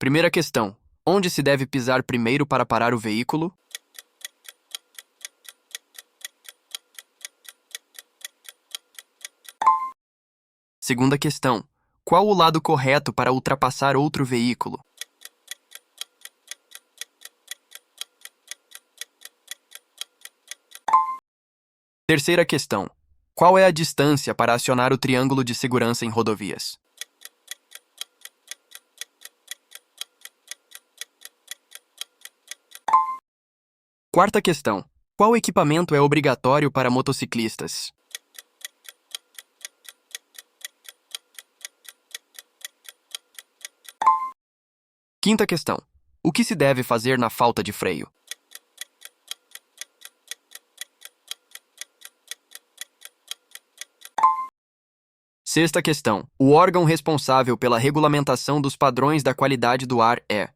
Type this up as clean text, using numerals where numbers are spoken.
Primeira questão. Onde se deve pisar primeiro para parar o veículo? Segunda questão. Qual o lado correto para ultrapassar outro veículo? Terceira questão. Qual é a distância para acionar o triângulo de segurança em rodovias? Quarta questão. Qual equipamento é obrigatório para motociclistas? Quinta questão. O que se deve fazer na falta de freio? Sexta questão. O órgão responsável pela regulamentação dos padrões da qualidade do ar é: